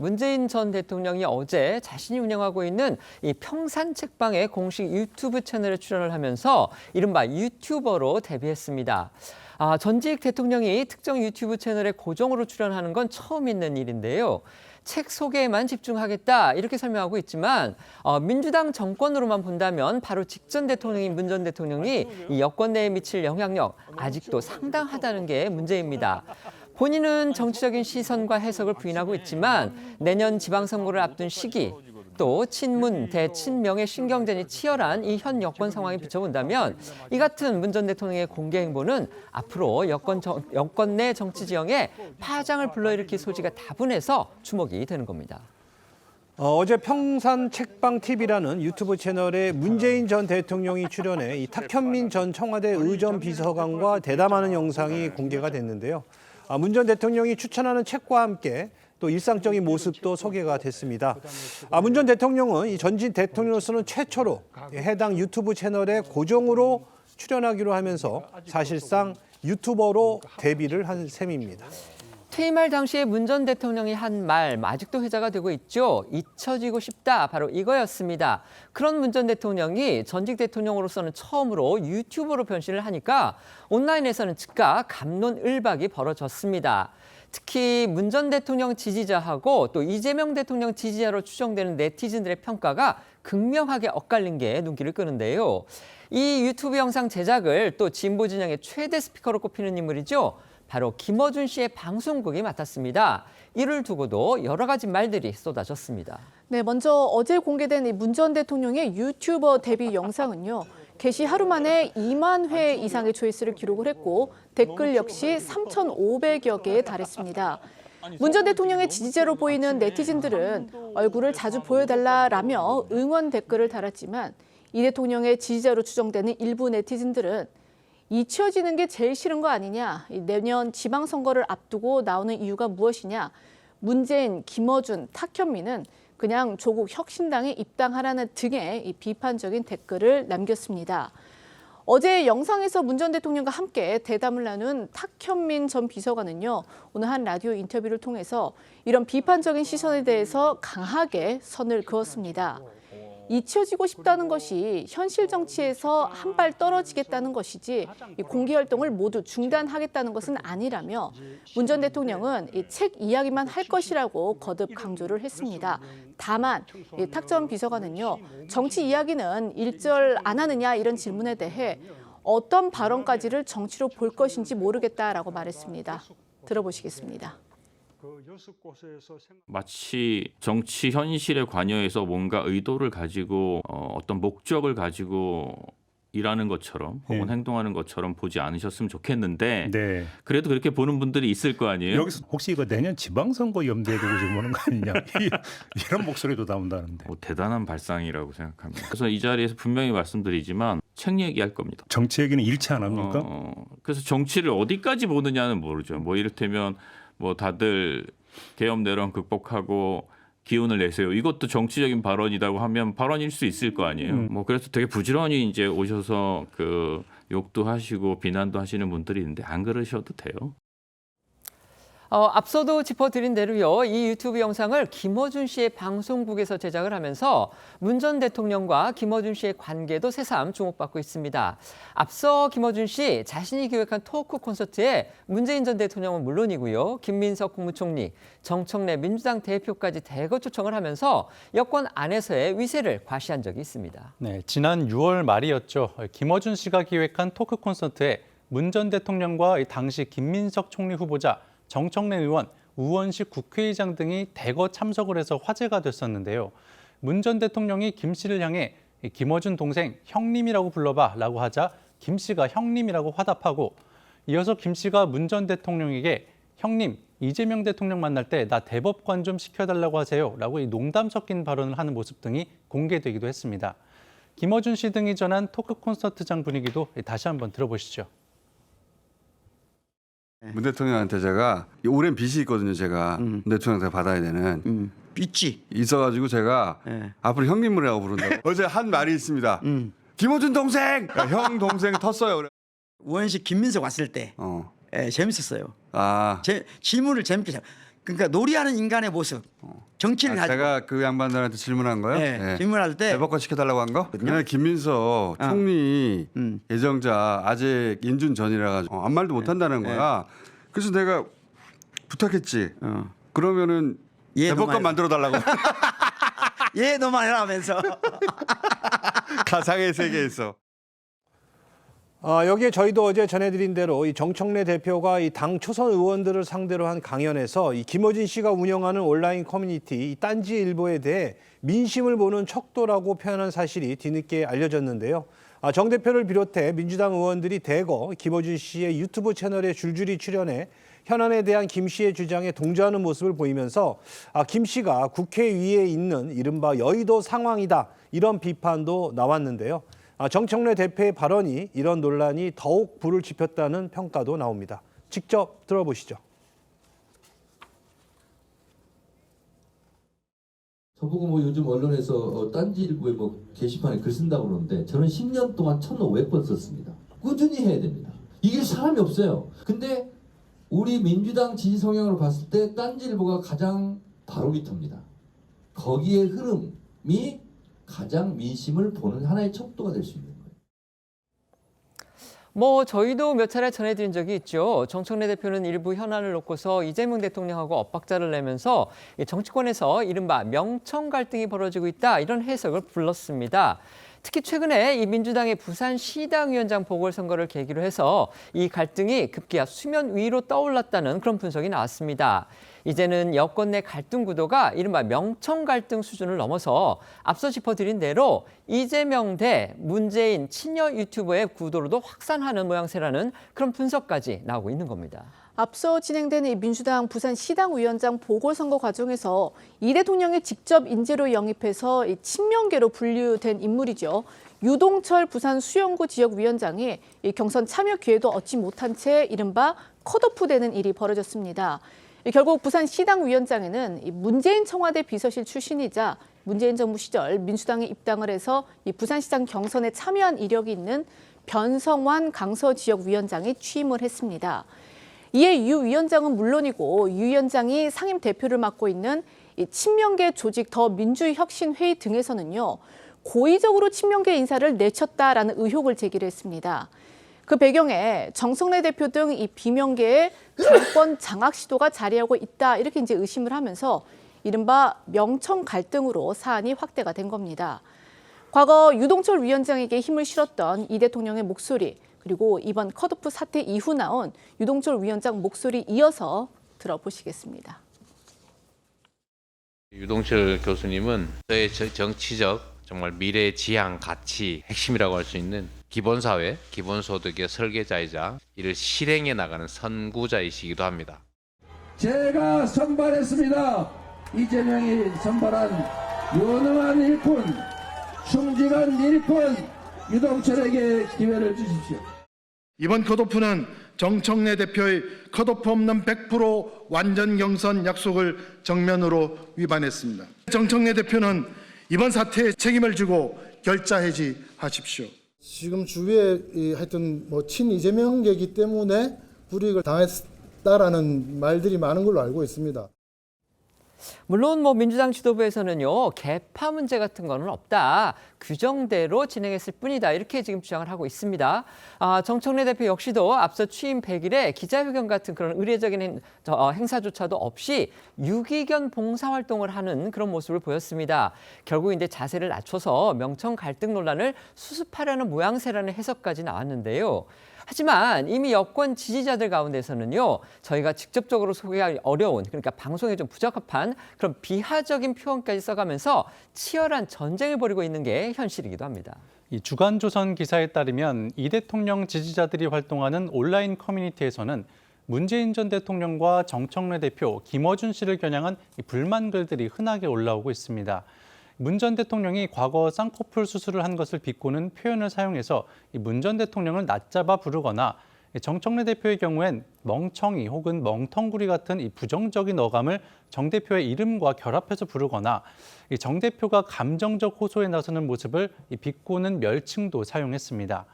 문재인 전 대통령이 어제 자신이 운영하고 있는 이 평산책방의 공식 유튜브 채널에 출연을 하면서 이른바 유튜버로 데뷔했습니다. 전직 대통령이 특정 유튜브 채널에 고정으로 출연하는 건 처음 있는 일인데요. 책 소개에만 집중하겠다 이렇게 설명하고 있지만 민주당 정권으로만 본다면 바로 직전 대통령인 문 전 대통령이 이 여권 내에 미칠 영향력 아직도 상당하다는 게 문제입니다. 본인은 정치적인 시선과 해석을 부인하고 있지만 내년 지방선거를 앞둔 시기 또 친문, 대친명의 신경전이 치열한 이 현 여권 상황에 비춰본다면 이 같은 문 전 대통령의 공개 행보는 앞으로 여권 내 정치 지형에 파장을 불러일으킬 소지가 다분해서 주목이 되는 겁니다. 어제 평산책방TV라는 유튜브 채널에 문재인 전 대통령이 출연해 이 탁현민 전 청와대 의전 비서관과 대담하는 영상이 공개가 됐는데요. 문 전 대통령이 추천하는 책과 함께 또 일상적인 모습도 소개가 됐습니다. 문 전 대통령은 이 전직 대통령으로서는 최초로 해당 유튜브 채널에 고정으로 출연하기로 하면서 사실상 유튜버로 데뷔를 한 셈입니다. 퇴임할 당시에 문 전 대통령이 한 말 아직도 회자가 되고 있죠. 잊혀지고 싶다. 바로 이거였습니다. 그런 문 전 대통령이 전직 대통령으로서는 처음으로 유튜버로 변신을 하니까 온라인에서는 즉각 갑론을박이 벌어졌습니다. 특히 문 전 대통령 지지자하고 또 이재명 대통령 지지자로 추정되는 네티즌들의 평가가 극명하게 엇갈린 게 눈길을 끄는데요. 이 유튜브 영상 제작을 또 진보 진영의 최대 스피커로 꼽히는 인물이죠. 바로 김어준 씨의 방송국이 맡았습니다. 이를 두고도 여러 가지 말들이 쏟아졌습니다. 네, 먼저 어제 공개된 문 전 대통령의 유튜버 데뷔 영상은요. 게시 하루 만에 2만 회 이상의 조회수를 기록을 했고 댓글 역시 3,500여 개에 달했습니다. 문 전 대통령의 지지자로 보이는 네티즌들은 얼굴을 자주 보여달라라며 응원 댓글을 달았지만 이 대통령의 지지자로 추정되는 일부 네티즌들은 잊혀지는 게 제일 싫은 거 아니냐, 내년 지방선거를 앞두고 나오는 이유가 무엇이냐, 문재인, 김어준, 탁현민은 그냥 조국 혁신당에 입당하라는 등의 이 비판적인 댓글을 남겼습니다. 어제 영상에서 문 전 대통령과 함께 대담을 나눈 탁현민 전 비서관은요, 오늘 한 라디오 인터뷰를 통해서 이런 비판적인 시선에 대해서 강하게 선을 그었습니다. 잊혀지고 싶다는 것이 현실 정치에서 한 발 떨어지겠다는 것이지 공개 활동을 모두 중단하겠다는 것은 아니라며 문 전 대통령은 이 책 이야기만 할 것이라고 거듭 강조를 했습니다. 다만 탁 전 비서관은요, 정치 이야기는 일절 안 하느냐 이런 질문에 대해 어떤 발언까지를 정치로 볼 것인지 모르겠다라고 말했습니다. 들어보시겠습니다. 마치 정치 현실에 관여해서 뭔가 의도를 가지고 어떤 목적을 가지고 일하는 것처럼 혹은 행동하는 것처럼 보지 않으셨으면 좋겠는데 그래도 그렇게 보는 분들이 있을 거 아니에요? 여기서 혹시 이거 내년 지방선거 염두에 두고 지금 오는 거 아니냐 이런 목소리도 나온다는데. 대단한 발상이라고 생각합니다. 그래서 이 자리에서 분명히 말씀드리지만 책 얘기할 겁니다. 정치 얘기는 일치 안 합니까? 그래서 정치를 어디까지 보느냐는 모르죠. 뭐 이를테면 뭐 다들 계엄 내란 극복하고 기운을 내세요. 이것도 정치적인 발언이라고 하면 발언일 수 있을 거 아니에요. 뭐 그래서 되게 부지런히 이제 오셔서 그 욕도 하시고 비난도 하시는 분들이 있는데 안 그러셔도 돼요. 앞서도 짚어드린 대로요. 이 유튜브 영상을 김어준 씨의 방송국에서 제작을 하면서 문 전 대통령과 김어준 씨의 관계도 새삼 주목받고 있습니다. 앞서 김어준 씨 자신이 기획한 토크 콘서트에 문재인 전 대통령은 물론이고요. 김민석 국무총리, 정청래 민주당 대표까지 대거 초청을 하면서 여권 안에서의 위세를 과시한 적이 있습니다. 네, 지난 6월 말이었죠. 김어준 씨가 기획한 토크 콘서트에 문 전 대통령과 당시 김민석 총리 후보자, 정청래 의원, 우원식 국회의장 등이 대거 참석을 해서 화제가 됐었는데요. 문 전 대통령이 김 씨를 향해 김어준 동생 형님이라고 불러봐라고 하자 김 씨가 형님이라고 화답하고 이어서 김 씨가 문 전 대통령에게 형님, 이재명 대통령 만날 때 나 대법관 좀 시켜달라고 하세요라고 농담 섞인 발언을 하는 모습 등이 공개되기도 했습니다. 김어준 씨 등이 전한 토크 콘서트장 분위기도 다시 한번 들어보시죠. 문 대통령한테 제가 오랜 빚이 있거든요. 제가 문 대통령한테 받아야 되는 빚지 있어가지고 제가 앞으로 형님이라고 부른다고. 어제 한 말이 있습니다. 김어준 동생, 그러니까 형 동생 텄어요. 우원식 김민석 왔을 때 재밌었어요. 질문을 재밌게 그러니까 놀이하는 인간의 모습, 정치를 가지고 제가 그 양반들한테 질문한 거요? 네, 질문할 때 대법관 시켜달라고 한 거? 그날 김민석 총리 예정자 아직 인준 전이라 가지고 아무 말도 못 한다는 거야. 그래서 내가 부탁했지. 그러면은 예, 대법관 너만 만들어 달라고. 예, 너만 해라 하면서. 가상의 세계에서. 여기에 저희도 어제 전해드린 대로 이 정청래 대표가 이 당 초선 의원들을 상대로 한 강연에서 이 김어준 씨가 운영하는 온라인 커뮤니티 이 딴지일보에 대해 민심을 보는 척도라고 표현한 사실이 뒤늦게 알려졌는데요. 정 대표를 비롯해 민주당 의원들이 대거 김어준 씨의 유튜브 채널에 줄줄이 출연해 현안에 대한 김 씨의 주장에 동조하는 모습을 보이면서 김 씨가 국회 위에 있는 이른바 여의도 상황이다 이런 비판도 나왔는데요. 정청래 대표의 발언이 이런 논란이 더욱 불을 지폈다는 평가도 나옵니다. 직접 들어보시죠. 저보고 뭐 요즘 언론에서 딴지일보에 뭐 게시판에 글 쓴다고 그러는데 저는 10년 동안 1,500번 썼습니다. 꾸준히 해야 됩니다. 이길 사람이 없어요. 근데 우리 민주당 지지 성향으로 봤을 때 딴지일보가 가장 바로 밑입니다. 거기에 흐름이 가장 민심을 보는 하나의 척도가 될 수 있는 거예요. 뭐 저희도 몇 차례 전해드린 적이 있죠. 정청래 대표는 일부 현안을 놓고서 이재명 대통령하고 엇박자를 내면서 정치권에서 이른바 명청 갈등이 벌어지고 있다 이런 해석을 불렀습니다. 특히 최근에 이 민주당의 부산시당위원장 보궐선거를 계기로 해서 이 갈등이 급기야 수면 위로 떠올랐다는 그런 분석이 나왔습니다. 이제는 여권 내 갈등 구도가 이른바 명청 갈등 수준을 넘어서 앞서 짚어드린 대로 이재명 대 문재인 친여 유튜버의 구도로도 확산하는 모양새라는 그런 분석까지 나오고 있는 겁니다. 앞서 진행된 이 민주당 부산시당위원장 보궐선거 과정에서 이 대통령이 직접 인재로 영입해서 이 친명계로 분류된 인물이죠. 유동철 부산 수영구 지역위원장이 이 경선 참여 기회도 얻지 못한 채 이른바 컷오프되는 일이 벌어졌습니다. 결국 부산시당위원장에는 이 문재인 청와대 비서실 출신이자 문재인 정부 시절 민주당에 입당을 해서 이 부산시장 경선에 참여한 이력이 있는 변성환 강서지역위원장이 취임을 했습니다. 이에 유 위원장은 물론이고 유 위원장이 상임 대표를 맡고 있는 이 친명계 조직 더민주혁신회의 등에서는요. 고의적으로 친명계 인사를 내쳤다라는 의혹을 제기를 했습니다. 그 배경에 정청래 대표 등 이 비명계의 정권 장악 시도가 자리하고 있다 이렇게 이제 의심을 하면서 이른바 명청 갈등으로 사안이 확대가 된 겁니다. 과거 유동철 위원장에게 힘을 실었던 이 대통령의 목소리 그리고 이번 컷오프 사태 이후 나온 유동철 위원장 목소리 이어서 들어보시겠습니다. 유동철 교수님은 저의 정치적 정말 미래 지향 가치 핵심이라고 할 수 있는 기본사회, 기본소득의 설계자이자 이를 실행해 나가는 선구자이시기도 합니다. 제가 선발했습니다. 이재명이 선발한 유능한 일꾼, 충직한 일꾼 유동철에게 기회를 주십시오. 이번 컷오프는 정청래 대표의 컷오프 없는 100% 완전 경선 약속을 정면으로 위반했습니다. 정청래 대표는 이번 사태에 책임을 지고 결자해지하십시오. 지금 주위에 하여튼 뭐 친이재명계이기 때문에 불이익을 당했다라는 말들이 많은 걸로 알고 있습니다. 물론 뭐 민주당 지도부에서는요 개파 문제 같은 거는 없다 규정대로 진행했을 뿐이다 이렇게 지금 주장을 하고 있습니다. 정청래 대표 역시도 앞서 취임 100일에 기자회견 같은 그런 의례적인 행사조차도 없이 유기견 봉사활동을 하는 그런 모습을 보였습니다. 결국 이제 자세를 낮춰서 명청 갈등 논란을 수습하려는 모양새라는 해석까지 나왔는데요. 하지만 이미 여권 지지자들 가운데서는요. 저희가 직접적으로 소개하기 어려운 그러니까 방송에 좀 부적합한 그런 비하적인 표현까지 써가면서 치열한 전쟁을 벌이고 있는 게 현실이기도 합니다. 이 주간조선 기사에 따르면 이 대통령 지지자들이 활동하는 온라인 커뮤니티에서는 문재인 전 대통령과 정청래 대표, 김어준 씨를 겨냥한 불만 글들이 흔하게 올라오고 있습니다. 문 전 대통령이 과거 쌍꺼풀 수술을 한 것을 비꼬는 표현을 사용해서 문 전 대통령을 낮잡아 부르거나 정청래 대표의 경우엔 멍청이 혹은 멍텅구리 같은 이 부정적인 어감을 정 대표의 이름과 결합해서 부르거나 정 대표가 감정적 호소에 나서는 모습을 비꼬는 멸칭도 사용했습니다.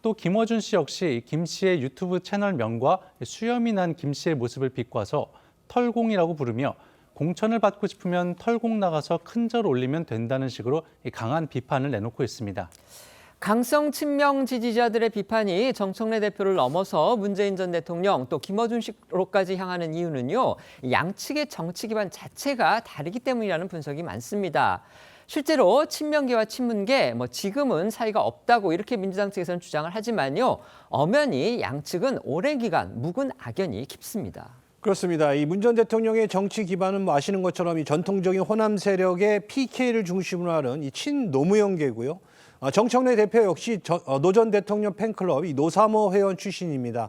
또 김어준 씨 역시 김 씨의 유튜브 채널명과 수염이 난 김 씨의 모습을 비꼬아서 털공이라고 부르며 공천을 받고 싶으면 털공 나가서 큰 절 올리면 된다는 식으로 강한 비판을 내놓고 있습니다. 강성 친명 지지자들의 비판이 정청래 대표를 넘어서 문재인 전 대통령 또 김어준 씨로까지 향하는 이유는요. 양측의 정치 기반 자체가 다르기 때문이라는 분석이 많습니다. 실제로 친명계와 친문계, 지금은 사이가 없다고 이렇게 민주당 측에서는 주장을 하지만요. 엄연히 양측은 오랜 기간 묵은 악연이 깊습니다. 그렇습니다. 이 문 전 대통령의 정치 기반은 아시는 것처럼 이 전통적인 호남 세력의 PK를 중심으로 하는 이 친노무현계고요. 정청래 대표 역시 노 전 대통령 팬클럽 이 노사모 회원 출신입니다.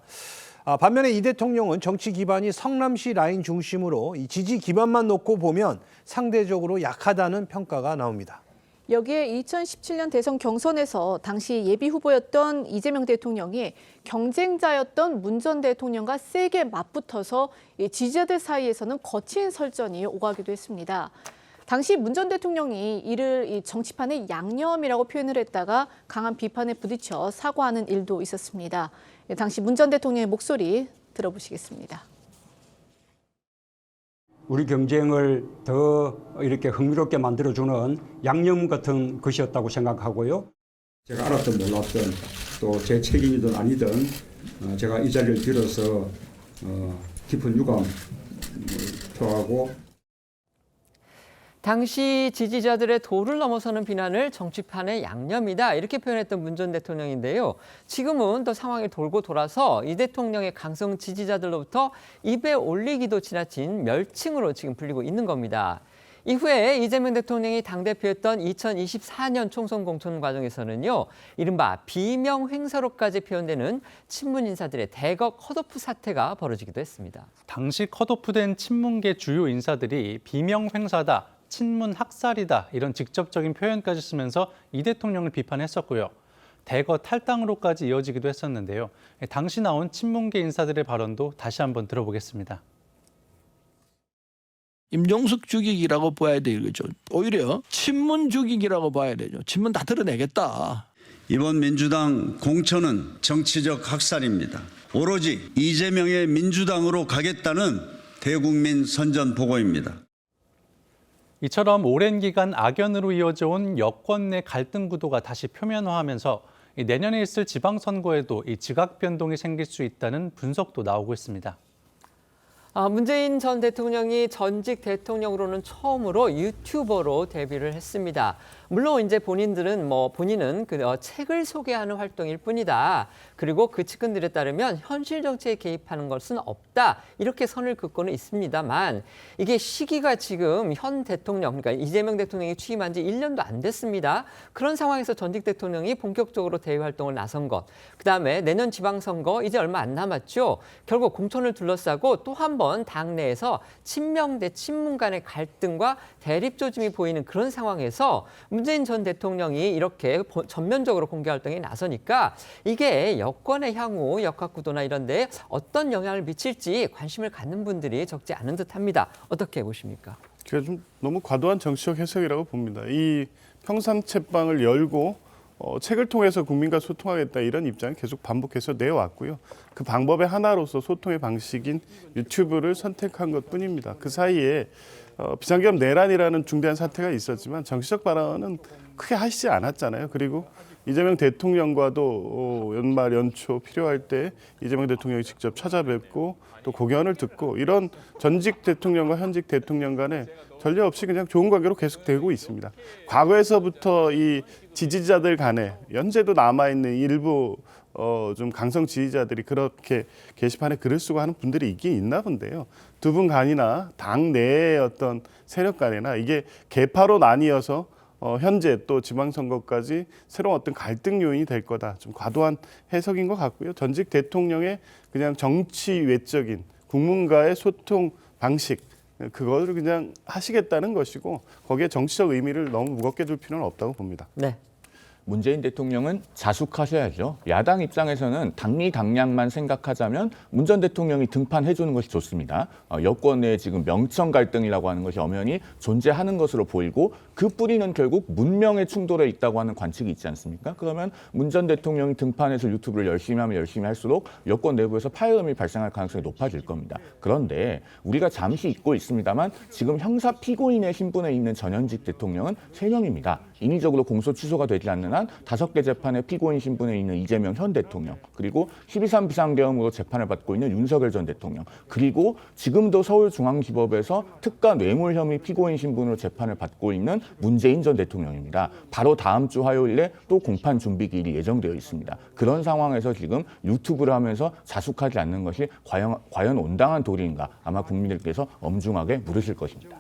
반면에 이 대통령은 정치 기반이 성남시 라인 중심으로 이 지지 기반만 놓고 보면 상대적으로 약하다는 평가가 나옵니다. 여기에 2017년 대선 경선에서 당시 예비 후보였던 이재명 대통령이 경쟁자였던 문 전 대통령과 세게 맞붙어서 지지자들 사이에서는 거친 설전이 오가기도 했습니다. 당시 문 전 대통령이 이를 정치판의 양념이라고 표현을 했다가 강한 비판에 부딪혀 사과하는 일도 있었습니다. 당시 문 전 대통령의 목소리 들어보시겠습니다. 우리 경쟁을 더 이렇게 흥미롭게 만들어주는 양념 같은 것이었다고 생각하고요. 제가 알았든 몰랐든 또 제 책임이든 아니든 제가 이 자리를 빌어서 깊은 유감을 표하고 당시 지지자들의 도를 넘어서는 비난을 정치판의 양념이다 이렇게 표현했던 문 전 대통령인데요. 지금은 또 상황이 돌고 돌아서 이 대통령의 강성 지지자들로부터 입에 올리기도 지나친 멸칭으로 지금 불리고 있는 겁니다. 이후에 이재명 대통령이 당대표였던 2024년 총선 공천 과정에서는요. 이른바 비명 횡사로까지 표현되는 친문 인사들의 대거 컷오프 사태가 벌어지기도 했습니다. 당시 컷오프된 친문계 주요 인사들이 비명 횡사다, 친문 학살이다 이런 직접적인 표현까지 쓰면서 이 대통령을 비판했었고요. 대거 탈당으로까지 이어지기도 했었는데요. 당시 나온 친문계 인사들의 발언도 다시 한번 들어보겠습니다. 임종석 죽이기라고 봐야 되겠죠. 오히려 친문 죽이기라고 봐야 되죠. 친문 다 드러내겠다. 이번 민주당 공천은 정치적 학살입니다. 오로지 이재명의 민주당으로 가겠다는 대국민 선전포고입니다. 이처럼 오랜 기간 악연으로 이어져 온 여권 내 갈등 구도가 다시 표면화하면서 내년에 있을 지방선거에도 이 지각 변동이 생길 수 있다는 분석도 나오고 있습니다. 문재인 전 대통령이 전직 대통령으로는 처음으로 유튜버로 데뷔를 했습니다. 물론 이제 본인은 그 책을 소개하는 활동일 뿐이다. 그리고 그 측근들에 따르면 현실 정치에 개입하는 것은 없다. 이렇게 선을 긋고는 있습니다만 이게 시기가 지금 현 대통령, 그러니까 이재명 대통령이 취임한 지 1년도 안 됐습니다. 그런 상황에서 전직 대통령이 본격적으로 대외 활동을 나선 것. 그다음에 내년 지방선거 이제 얼마 안 남았죠. 결국 공천을 둘러싸고 또 한 번 당내에서 친명 대 친문 간의 갈등과 대립 조짐이 보이는 그런 상황에서 문재인 전 대통령이 이렇게 전면적으로 공개 활동에 나서니까 이게 여권의 향후 역학구도나 이런 데 어떤 영향을 미칠지 관심을 갖는 분들이 적지 않은 듯합니다. 어떻게 보십니까? 제가 좀 너무 과도한 정치적 해석이라고 봅니다. 이 평산책방을 열고 책을 통해서 국민과 소통하겠다 이런 입장을 계속 반복해서 내왔고요. 그 방법의 하나로서 소통의 방식인 유튜브를 선택한 것뿐입니다. 그 사이에 비상계엄 내란이라는 중대한 사태가 있었지만 정치적 발언은 크게 하시지 않았잖아요. 그리고 이재명 대통령과도 연말 연초 필요할 때 이재명 대통령이 직접 찾아뵙고 또 고견을 듣고 이런 전직 대통령과 현직 대통령 간에 전례 없이 그냥 좋은 관계로 계속되고 있습니다. 과거에서부터 이 지지자들 간에 현재도 남아있는 일부 좀 강성 지지자들이 그렇게 게시판에 글을 쓰고 하는 분들이 있긴 있나 본데요. 두 분 간이나 당 내의 어떤 세력 간이나 이게 계파로 나뉘어서 현재 또 지방선거까지 새로운 어떤 갈등 요인이 될 거다. 좀 과도한 해석인 것 같고요. 전직 대통령의 그냥 정치 외적인 국민과의 소통 방식 그거를 그냥 하시겠다는 것이고 거기에 정치적 의미를 너무 무겁게 둘 필요는 없다고 봅니다. 네. 문재인 대통령은 자숙하셔야죠. 야당 입장에서는 당리당략만 생각하자면 문 전 대통령이 등판해 주는 것이 좋습니다. 여권 내에 지금 명청 갈등이라고 하는 것이 엄연히 존재하는 것으로 보이고 그 뿌리는 결국 문명의 충돌에 있다고 하는 관측이 있지 않습니까? 그러면 문 전 대통령이 등판해서 유튜브를 열심히 하면 열심히 할수록 여권 내부에서 파열음이 발생할 가능성이 높아질 겁니다. 그런데 우리가 잠시 잊고 있습니다만 지금 형사 피고인의 신분에 있는 전현직 대통령은 3명입니다. 인위적으로 공소 취소가 되지 않는 한 5개 재판의 피고인 신분에 있는 이재명 현 대통령, 그리고 12.3 비상계엄으로 재판을 받고 있는 윤석열 전 대통령, 그리고 지금도 서울중앙지법에서 특가 뇌물 혐의 피고인 신분으로 재판을 받고 있는 문재인 전 대통령입니다. 바로 다음 주 화요일에 또 공판 준비 기일이 예정되어 있습니다. 그런 상황에서 지금 유튜브를 하면서 자숙하지 않는 것이 과연 온당한 도리인가 아마 국민들께서 엄중하게 물으실 것입니다.